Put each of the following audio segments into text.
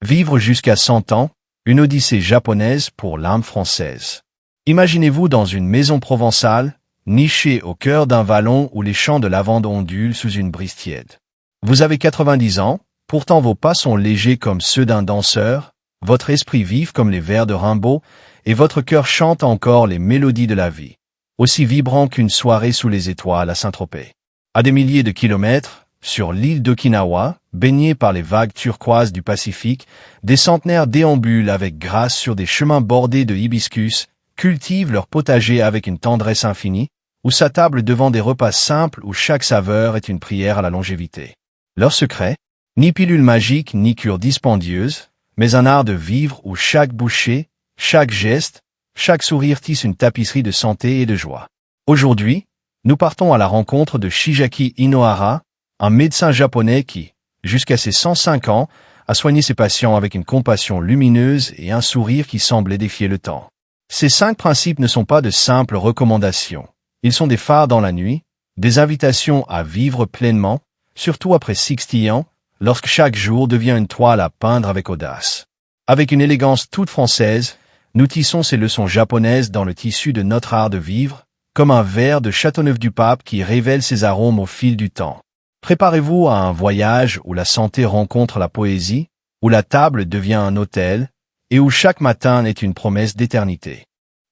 Vivre jusqu'à 100 ans, une odyssée japonaise pour l'âme française. Imaginez-vous dans une maison provençale, nichée au cœur d'un vallon où les champs de lavande ondulent sous une brise tiède. Vous avez 90 ans, pourtant vos pas sont légers comme ceux d'un danseur, votre esprit vif comme les vers de Rimbaud, et votre cœur chante encore les mélodies de la vie, aussi vibrant qu'une soirée sous les étoiles à Saint-Tropez. À des milliers de kilomètres, sur l'île d'Okinawa, baignée par les vagues turquoises du Pacifique, des centenaires déambulent avec grâce sur des chemins bordés de hibiscus, cultivent leur potager avec une tendresse infinie, ou s'attablent devant des repas simples où chaque saveur est une prière à la longévité. Leur secret, ni pilule magique ni cure dispendieuse, mais un art de vivre où chaque bouchée, chaque geste, chaque sourire tisse une tapisserie de santé et de joie. Aujourd'hui, nous partons à la rencontre de Shigeaki Inohara, un médecin japonais qui, jusqu'à ses 105 ans, a soigné ses patients avec une compassion lumineuse et un sourire qui semblait défier le temps. Ces 5 principes ne sont pas de simples recommandations. Ils sont des phares dans la nuit, des invitations à vivre pleinement, surtout après 60 ans, lorsque chaque jour devient une toile à peindre avec audace. Avec une élégance toute française, nous tissons ces leçons japonaises dans le tissu de notre art de vivre, comme un verre de Châteauneuf-du-Pape qui révèle ses arômes au fil du temps. Préparez-vous à un voyage où la santé rencontre la poésie, où la table devient un hôtel, et où chaque matin est une promesse d'éternité.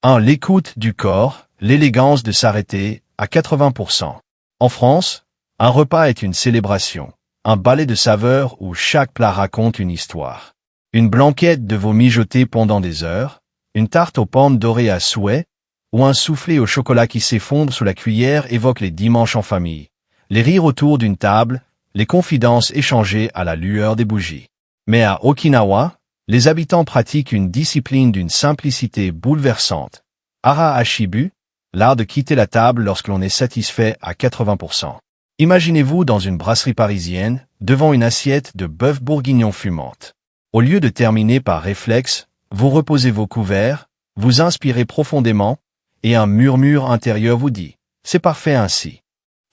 1. L'écoute du corps, l'élégance de s'arrêter, à 80%. En France, un repas est une célébration, un ballet de saveurs où chaque plat raconte une histoire. Une blanquette de veau mijoté pendant des heures, une tarte aux pommes dorées à souhait, ou un soufflé au chocolat qui s'effondre sous la cuillère évoque les dimanches en famille. Les rires autour d'une table, les confidences échangées à la lueur des bougies. Mais à Okinawa, les habitants pratiquent une discipline d'une simplicité bouleversante. Hara Ashibu, l'art de quitter la table lorsque l'on est satisfait à 80%. Imaginez-vous dans une brasserie parisienne, devant une assiette de bœuf bourguignon fumante. Au lieu de terminer par réflexe, vous reposez vos couverts, vous inspirez profondément, et un murmure intérieur vous dit « C'est parfait ainsi ».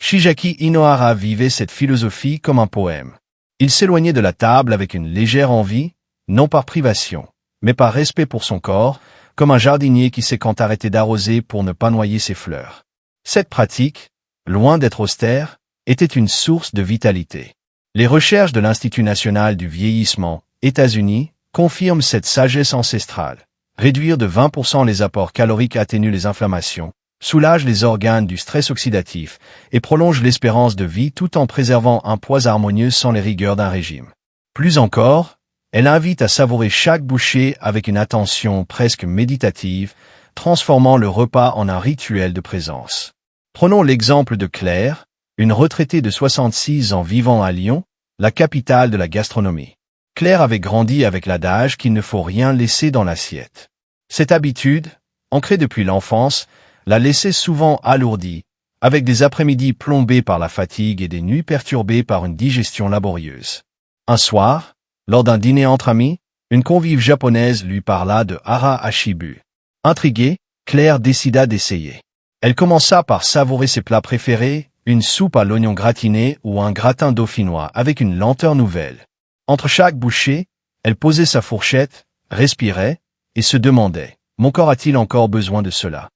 Shigeaki Inohara vivait cette philosophie comme un poème. Il s'éloignait de la table avec une légère envie, non par privation, mais par respect pour son corps, comme un jardinier qui sait quand arrêter d'arroser pour ne pas noyer ses fleurs. Cette pratique, loin d'être austère, était une source de vitalité. Les recherches de l'Institut national du vieillissement, États-Unis, confirment cette sagesse ancestrale. Réduire de 20% les apports caloriques atténue les inflammations, soulage les organes du stress oxydatif et prolonge l'espérance de vie tout en préservant un poids harmonieux sans les rigueurs d'un régime. Plus encore, elle invite à savourer chaque bouchée avec une attention presque méditative, transformant le repas en un rituel de présence. Prenons l'exemple de Claire, une retraitée de 66 ans vivant à Lyon, la capitale de la gastronomie. Claire avait grandi avec l'adage qu'il ne faut rien laisser dans l'assiette. Cette habitude, ancrée depuis l'enfance, la laissait souvent alourdie, avec des après-midi plombés par la fatigue et des nuits perturbées par une digestion laborieuse. Un soir, lors d'un dîner entre amis, une convive japonaise lui parla de Hara Ashibu. Intriguée, Claire décida d'essayer. Elle commença par savourer ses plats préférés, une soupe à l'oignon gratiné ou un gratin dauphinois avec une lenteur nouvelle. Entre chaque bouchée, elle posait sa fourchette, respirait, et se demandait « Mon corps a-t-il encore besoin de cela ?»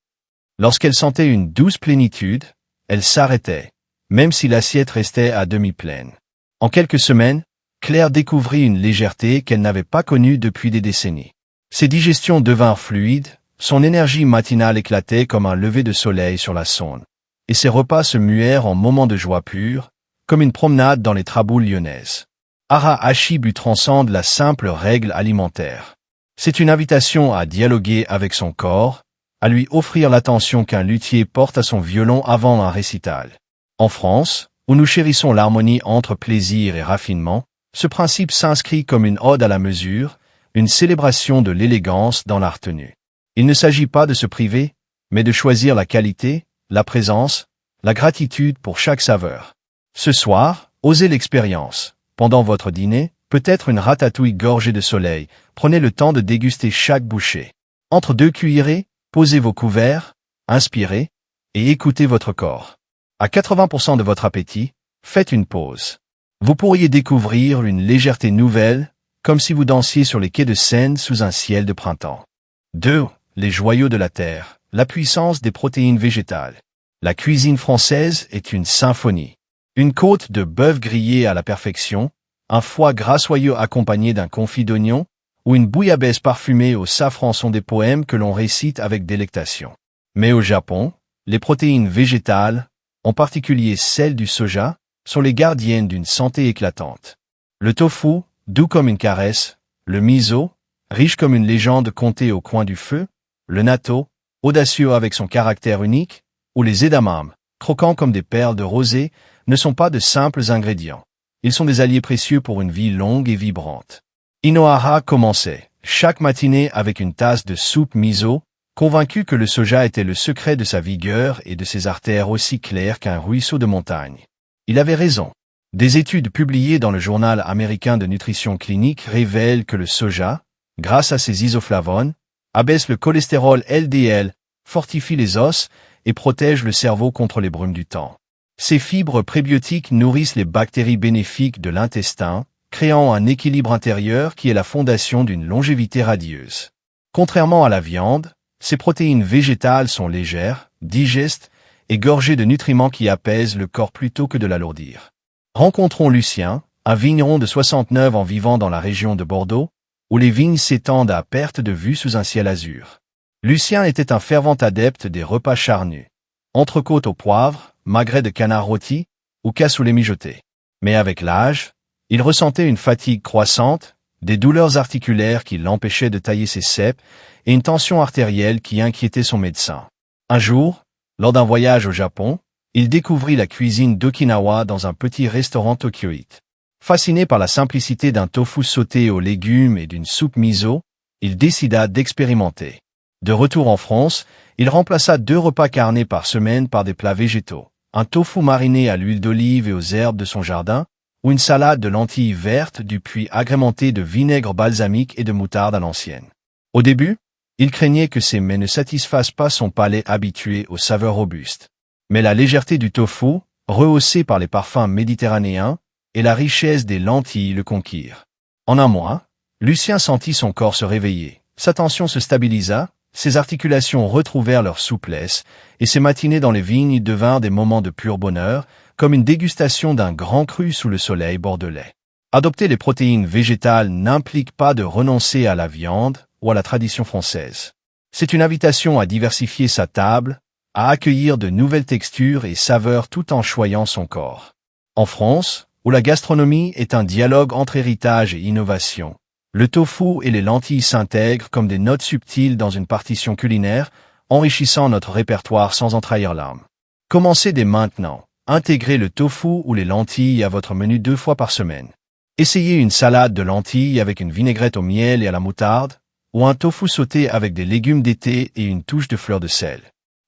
Lorsqu'elle sentait une douce plénitude, elle s'arrêtait, même si l'assiette restait à demi pleine. En quelques semaines, Claire découvrit une légèreté qu'elle n'avait pas connue depuis des décennies. Ses digestions devinrent fluides, son énergie matinale éclatait comme un lever de soleil sur la Saône, et ses repas se muèrent en moments de joie pure, comme une promenade dans les traboules lyonnaises. Hara Ashibu transcende la simple règle alimentaire. C'est une invitation à dialoguer avec son corps, à lui offrir l'attention qu'un luthier porte à son violon avant un récital. En France, où nous chérissons l'harmonie entre plaisir et raffinement, ce principe s'inscrit comme une ode à la mesure, une célébration de l'élégance dans la retenue. Il ne s'agit pas de se priver, mais de choisir la qualité, la présence, la gratitude pour chaque saveur. Ce soir, osez l'expérience. Pendant votre dîner, peut-être une ratatouille gorgée de soleil, prenez le temps de déguster chaque bouchée. Entre 2 cuillerées, posez vos couverts, inspirez, et écoutez votre corps. À 80% de votre appétit, faites une pause. Vous pourriez découvrir une légèreté nouvelle, comme si vous dansiez sur les quais de Seine sous un ciel de printemps. 2. Les joyaux de la terre, la puissance des protéines végétales. La cuisine française est une symphonie. Une côte de bœuf grillée à la perfection, un foie gras soyeux accompagné d'un confit d'oignon, ou une bouillabaisse parfumée au safran sont des poèmes que l'on récite avec délectation. Mais au Japon, les protéines végétales, en particulier celles du soja, sont les gardiennes d'une santé éclatante. Le tofu, doux comme une caresse, le miso, riche comme une légende contée au coin du feu, le natto, audacieux avec son caractère unique, ou les edamame, croquants comme des perles de rosée, ne sont pas de simples ingrédients. Ils sont des alliés précieux pour une vie longue et vibrante. Inohara commençait, chaque matinée avec une tasse de soupe miso, convaincu que le soja était le secret de sa vigueur et de ses artères aussi claires qu'un ruisseau de montagne. Il avait raison. Des études publiées dans le journal américain de nutrition clinique révèlent que le soja, grâce à ses isoflavones, abaisse le cholestérol LDL, fortifie les os et protège le cerveau contre les brumes du temps. Ces fibres prébiotiques nourrissent les bactéries bénéfiques de l'intestin, créant un équilibre intérieur qui est la fondation d'une longévité radieuse. Contrairement à la viande, ces protéines végétales sont légères, digestes et gorgées de nutriments qui apaisent le corps plutôt que de l'alourdir. Rencontrons Lucien, un vigneron de 69 ans vivant dans la région de Bordeaux, où les vignes s'étendent à perte de vue sous un ciel azur. Lucien était un fervent adepte des repas charnus. Entrecôte au poivre, magret de canard rôti ou cassoulet mijoté. Mais avec l'âge, il ressentait une fatigue croissante, des douleurs articulaires qui l'empêchaient de tailler ses cèpes et une tension artérielle qui inquiétait son médecin. Un jour, lors d'un voyage au Japon, il découvrit la cuisine d'Okinawa dans un petit restaurant tokyoïte. Fasciné par la simplicité d'un tofu sauté aux légumes et d'une soupe miso, il décida d'expérimenter. De retour en France, il remplaça 2 repas carnés par semaine par des plats végétaux, un tofu mariné à l'huile d'olive et aux herbes de son jardin, ou une salade de lentilles vertes du puits agrémentée de vinaigre balsamique et de moutarde à l'ancienne. Au début, il craignait que ces mets ne satisfassent pas son palais habitué aux saveurs robustes. Mais la légèreté du tofu, rehaussée par les parfums méditerranéens, et la richesse des lentilles le conquirent. En un mois, Lucien sentit son corps se réveiller, sa tension se stabilisa, ses articulations retrouvèrent leur souplesse, et ses matinées dans les vignes devinrent des moments de pur bonheur, comme une dégustation d'un grand cru sous le soleil bordelais. Adopter les protéines végétales n'implique pas de renoncer à la viande ou à la tradition française. C'est une invitation à diversifier sa table, à accueillir de nouvelles textures et saveurs tout en choyant son corps. En France, où la gastronomie est un dialogue entre héritage et innovation, le tofu et les lentilles s'intègrent comme des notes subtiles dans une partition culinaire, enrichissant notre répertoire sans en trahir l'âme. Commencez dès maintenant. Intégrez le tofu ou les lentilles à votre menu 2 fois par semaine. Essayez une salade de lentilles avec une vinaigrette au miel et à la moutarde, ou un tofu sauté avec des légumes d'été et une touche de fleurs de sel.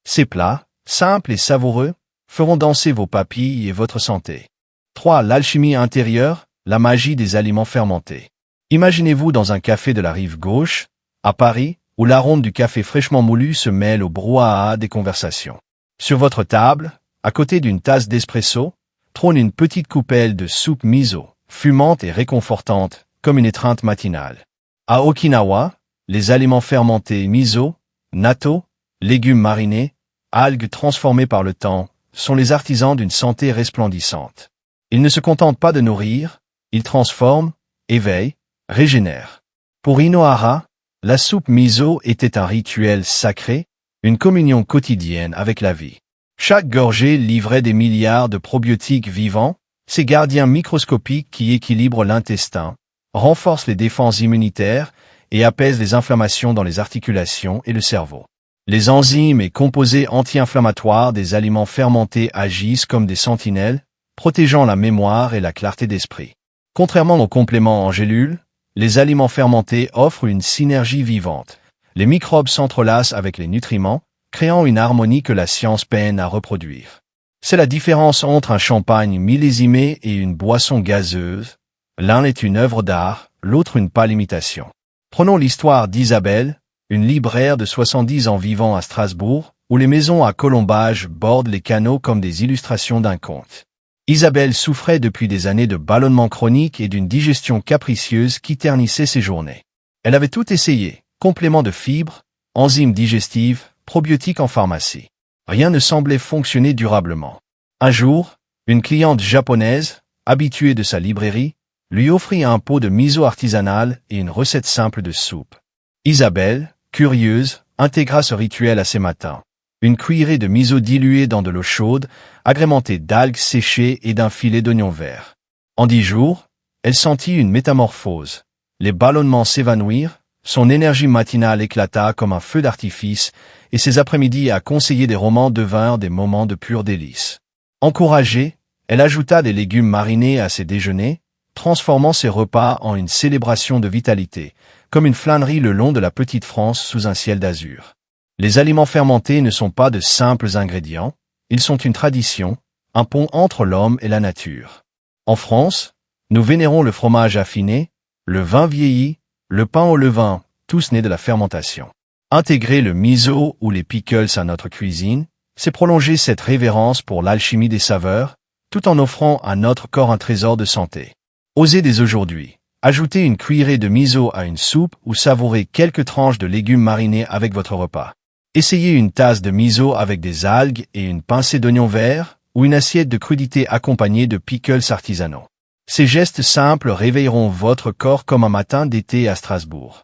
Ces plats, simples et savoureux, feront danser vos papilles et votre santé. 3. L'alchimie intérieure, la magie des aliments fermentés. Imaginez-vous dans un café de la rive gauche, à Paris, où l'arôme du café fraîchement moulu se mêle au brouhaha des conversations. Sur votre table, à côté d'une tasse d'espresso, trône une petite coupelle de soupe miso, fumante et réconfortante, comme une étreinte matinale. À Okinawa, les aliments fermentés miso, natto, légumes marinés, algues transformées par le temps, sont les artisans d'une santé resplendissante. Ils ne se contentent pas de nourrir, ils transforment, éveillent, régénèrent. Pour Inohara, la soupe miso était un rituel sacré, une communion quotidienne avec la vie. Chaque gorgée livrait des milliards de probiotiques vivants, ces gardiens microscopiques qui équilibrent l'intestin, renforcent les défenses immunitaires et apaisent les inflammations dans les articulations et le cerveau. Les enzymes et composés anti-inflammatoires des aliments fermentés agissent comme des sentinelles, protégeant la mémoire et la clarté d'esprit. Contrairement aux compléments en gélules, les aliments fermentés offrent une synergie vivante. Les microbes s'entrelacent avec les nutriments, créant une harmonie que la science peine à reproduire. C'est la différence entre un champagne millésimé et une boisson gazeuse. L'un est une œuvre d'art, l'autre une pâle imitation. Prenons l'histoire d'Isabelle, une libraire de 70 ans vivant à Strasbourg, où les maisons à colombages bordent les canaux comme des illustrations d'un conte. Isabelle souffrait depuis des années de ballonnement chronique et d'une digestion capricieuse qui ternissait ses journées. Elle avait tout essayé, compléments de fibres, enzymes digestives, probiotiques en pharmacie. Rien ne semblait fonctionner durablement. Un jour, une cliente japonaise, habituée de sa librairie, lui offrit un pot de miso artisanal et une recette simple de soupe. Isabelle, curieuse, intégra ce rituel à ses matins. Une cuillerée de miso diluée dans de l'eau chaude, agrémentée d'algues séchées et d'un filet d'oignons verts. En 10 jours, elle sentit une métamorphose. Les ballonnements s'évanouirent, son énergie matinale éclata comme un feu d'artifice, et ses après-midi à conseiller des romans devinrent des moments de pur délice. Encouragée, elle ajouta des légumes marinés à ses déjeuners, transformant ses repas en une célébration de vitalité, comme une flânerie le long de la petite France sous un ciel d'azur. Les aliments fermentés ne sont pas de simples ingrédients, ils sont une tradition, un pont entre l'homme et la nature. En France, nous vénérons le fromage affiné, le vin vieilli, le pain au levain, tous nés de la fermentation. Intégrer le miso ou les pickles à notre cuisine, c'est prolonger cette révérence pour l'alchimie des saveurs, tout en offrant à notre corps un trésor de santé. Osez dès aujourd'hui. Ajoutez une cuillerée de miso à une soupe ou savourez quelques tranches de légumes marinés avec votre repas. Essayez une tasse de miso avec des algues et une pincée d'oignons verts ou une assiette de crudités accompagnée de pickles artisanaux. Ces gestes simples réveilleront votre corps comme un matin d'été à Strasbourg.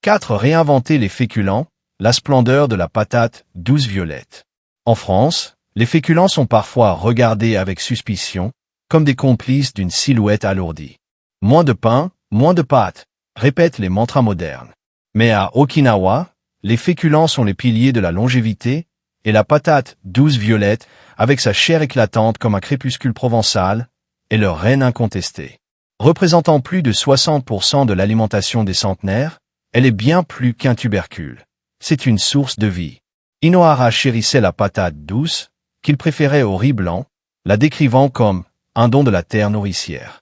4. Réinventer les féculents, la splendeur de la patate douce violette. En France, les féculents sont parfois regardés avec suspicion, comme des complices d'une silhouette alourdie. Moins de pain, moins de pâtes, répètent les mantras modernes. Mais à Okinawa, les féculents sont les piliers de la longévité, et la patate douce violette, avec sa chair éclatante comme un crépuscule provençal, est leur reine incontestée. Représentant plus de 60% de l'alimentation des centenaires, elle est bien plus qu'un tubercule. C'est une source de vie. Inohara chérissait la patate douce, qu'il préférait au riz blanc, la décrivant comme un don de la terre nourricière.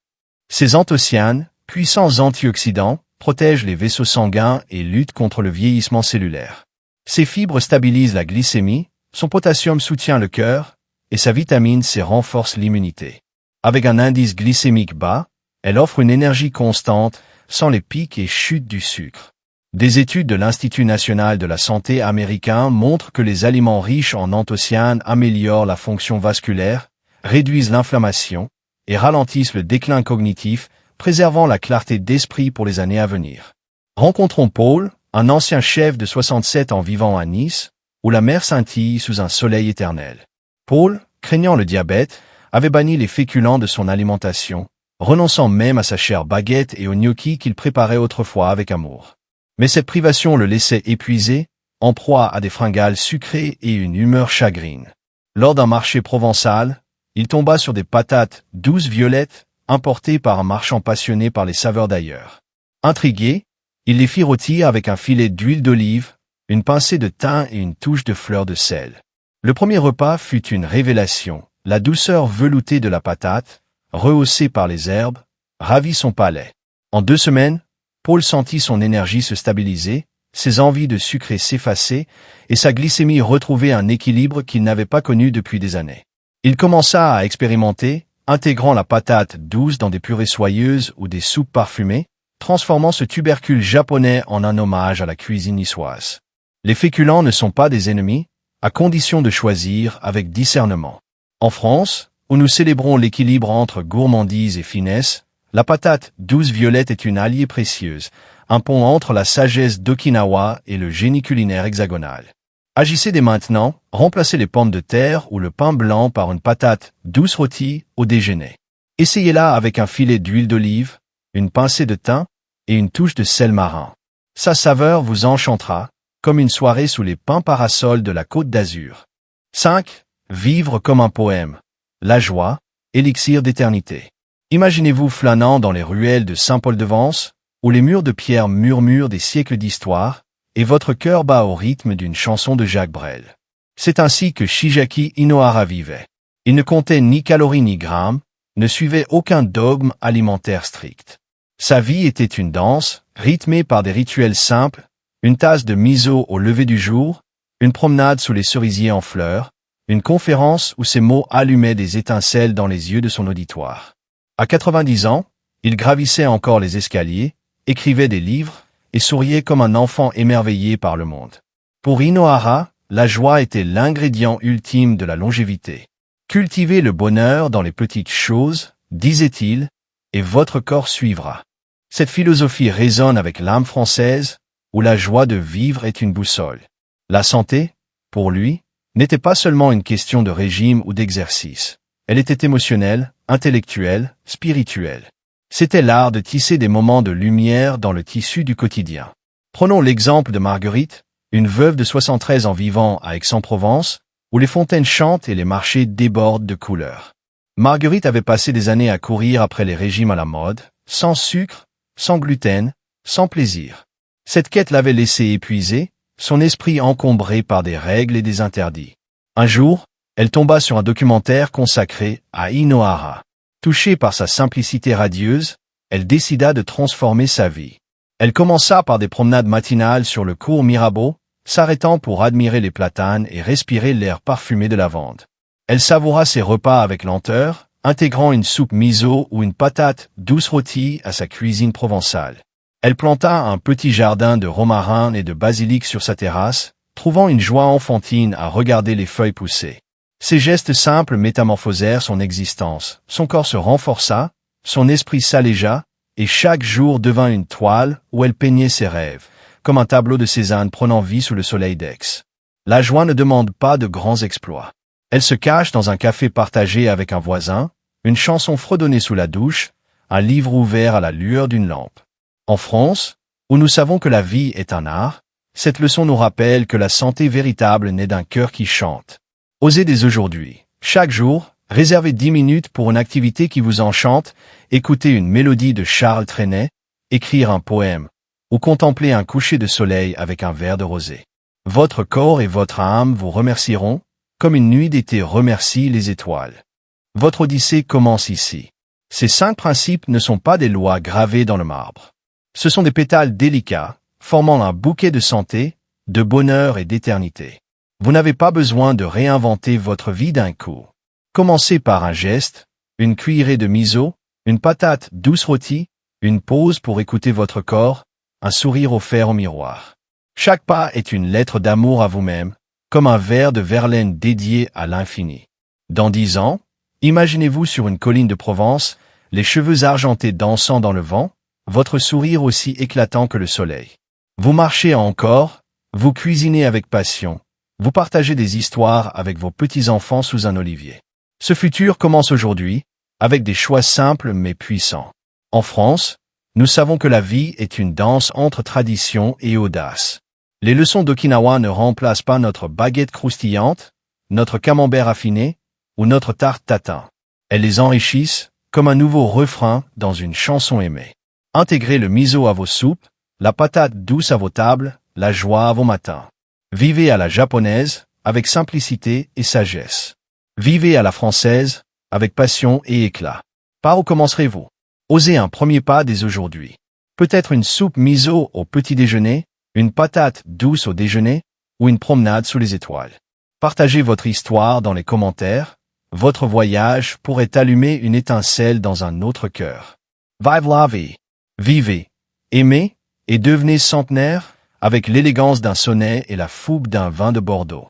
Ces anthocyanes, puissants antioxydants, protègent les vaisseaux sanguins et luttent contre le vieillissement cellulaire. Ses fibres stabilisent la glycémie, son potassium soutient le cœur, et sa vitamine C renforce l'immunité. Avec un indice glycémique bas, elle offre une énergie constante, sans les pics et chutes du sucre. Des études de l'Institut national de la santé américain montrent que les aliments riches en anthocyanes améliorent la fonction vasculaire, réduisent l'inflammation et ralentissent le déclin cognitif, préservant la clarté d'esprit pour les années à venir. Rencontrons Paul, un ancien chef de 67 ans vivant à Nice, où la mer scintille sous un soleil éternel. Paul, craignant le diabète, avait banni les féculents de son alimentation, renonçant même à sa chère baguette et aux gnocchis qu'il préparait autrefois avec amour. Mais cette privation le laissait épuisé, en proie à des fringales sucrées et une humeur chagrine. Lors d'un marché provençal, il tomba sur des patates douces violettes, importées par un marchand passionné par les saveurs d'ailleurs. Intrigué, il les fit rôtir avec un filet d'huile d'olive, une pincée de thym et une touche de fleur de sel. Le premier repas fut une révélation. La douceur veloutée de la patate, rehaussée par les herbes, ravit son palais. En 2 semaines, Paul sentit son énergie se stabiliser, ses envies de sucrer s'effacer et sa glycémie retrouver un équilibre qu'il n'avait pas connu depuis des années. Il commença à expérimenter, intégrant la patate douce dans des purées soyeuses ou des soupes parfumées, transformant ce tubercule japonais en un hommage à la cuisine niçoise. Les féculents ne sont pas des ennemis, à condition de choisir avec discernement. En France, où nous célébrons l'équilibre entre gourmandise et finesse, la patate douce violette est une alliée précieuse, un pont entre la sagesse d'Okinawa et le génie culinaire hexagonal. Agissez dès maintenant, remplacez les pommes de terre ou le pain blanc par une patate douce rôtie au déjeuner. Essayez-la avec un filet d'huile d'olive, une pincée de thym et une touche de sel marin. Sa saveur vous enchantera, comme une soirée sous les pins parasols de la Côte d'Azur. 5. Vivre comme un poème. La joie, élixir d'éternité. Imaginez-vous flânant dans les ruelles de Saint-Paul-de-Vence, où les murs de pierre murmurent des siècles d'histoire, et votre cœur bat au rythme d'une chanson de Jacques Brel. C'est ainsi que Shigeaki Inohara vivait. Il ne comptait ni calories ni grammes, ne suivait aucun dogme alimentaire strict. Sa vie était une danse, rythmée par des rituels simples, une tasse de miso au lever du jour, une promenade sous les cerisiers en fleurs, une conférence où ces mots allumaient des étincelles dans les yeux de son auditoire. À 90 ans, il gravissait encore les escaliers, écrivait des livres et souriait comme un enfant émerveillé par le monde. Pour Inohara, la joie était l'ingrédient ultime de la longévité. Cultivez le bonheur dans les petites choses, disait-il, et votre corps suivra. Cette philosophie résonne avec l'âme française, où la joie de vivre est une boussole. La santé, pour lui, n'était pas seulement une question de régime ou d'exercice. Elle était émotionnelle, intellectuelle, spirituelle. C'était l'art de tisser des moments de lumière dans le tissu du quotidien. Prenons l'exemple de Marguerite, une veuve de 73 ans vivant à Aix-en-Provence, où les fontaines chantent et les marchés débordent de couleurs. Marguerite avait passé des années à courir après les régimes à la mode, sans sucre, sans gluten, sans plaisir. Cette quête l'avait laissée épuisée, son esprit encombré par des règles et des interdits. Un jour, elle tomba sur un documentaire consacré à Inohara. Touchée par sa simplicité radieuse, elle décida de transformer sa vie. Elle commença par des promenades matinales sur le cours Mirabeau, s'arrêtant pour admirer les platanes et respirer l'air parfumé de lavande. Elle savoura ses repas avec lenteur, intégrant une soupe miso ou une patate douce rôtie à sa cuisine provençale. Elle planta un petit jardin de romarin et de basilic sur sa terrasse, trouvant une joie enfantine à regarder les feuilles pousser. Ces gestes simples métamorphosèrent son existence, son corps se renforça, son esprit s'allégea, et chaque jour devint une toile où elle peignait ses rêves, comme un tableau de Cézanne prenant vie sous le soleil d'Aix. La joie ne demande pas de grands exploits. Elle se cache dans un café partagé avec un voisin, une chanson fredonnée sous la douche, un livre ouvert à la lueur d'une lampe. En France, où nous savons que la vie est un art, cette leçon nous rappelle que la santé véritable naît d'un cœur qui chante. Osez dès aujourd'hui, chaque jour, réservez 10 minutes pour une activité qui vous enchante, écouter une mélodie de Charles Trenet, écrire un poème, ou contempler un coucher de soleil avec un verre de rosé. Votre corps et votre âme vous remercieront, comme une nuit d'été remercie les étoiles. Votre odyssée commence ici. Ces 5 principes ne sont pas des lois gravées dans le marbre. Ce sont des pétales délicats, formant un bouquet de santé, de bonheur et d'éternité. Vous n'avez pas besoin de réinventer votre vie d'un coup. Commencez par un geste, une cuillerée de miso, une patate douce rôtie, une pause pour écouter votre corps, un sourire offert au miroir. Chaque pas est une lettre d'amour à vous-même, comme un verre de Verlaine dédié à l'infini. Dans 10 ans, imaginez-vous sur une colline de Provence, les cheveux argentés dansant dans le vent, votre sourire aussi éclatant que le soleil. Vous marchez encore, vous cuisinez avec passion, vous partagez des histoires avec vos petits-enfants sous un olivier. Ce futur commence aujourd'hui, avec des choix simples mais puissants. En France, nous savons que la vie est une danse entre tradition et audace. Les leçons d'Okinawa ne remplacent pas notre baguette croustillante, notre camembert affiné ou notre tarte tatin. Elles les enrichissent, comme un nouveau refrain dans une chanson aimée. Intégrez le miso à vos soupes, la patate douce à vos tables, la joie à vos matins. Vivez à la japonaise, avec simplicité et sagesse. Vivez à la française, avec passion et éclat. Par où commencerez-vous? Osez un premier pas dès aujourd'hui. Peut-être une soupe miso au petit déjeuner, une patate douce au déjeuner, ou une promenade sous les étoiles. Partagez votre histoire dans les commentaires. Votre voyage pourrait allumer une étincelle dans un autre cœur. Vive la vie! Vivez, aimez, et devenez centenaire, avec l'élégance d'un sonnet et la fougue d'un vin de Bordeaux.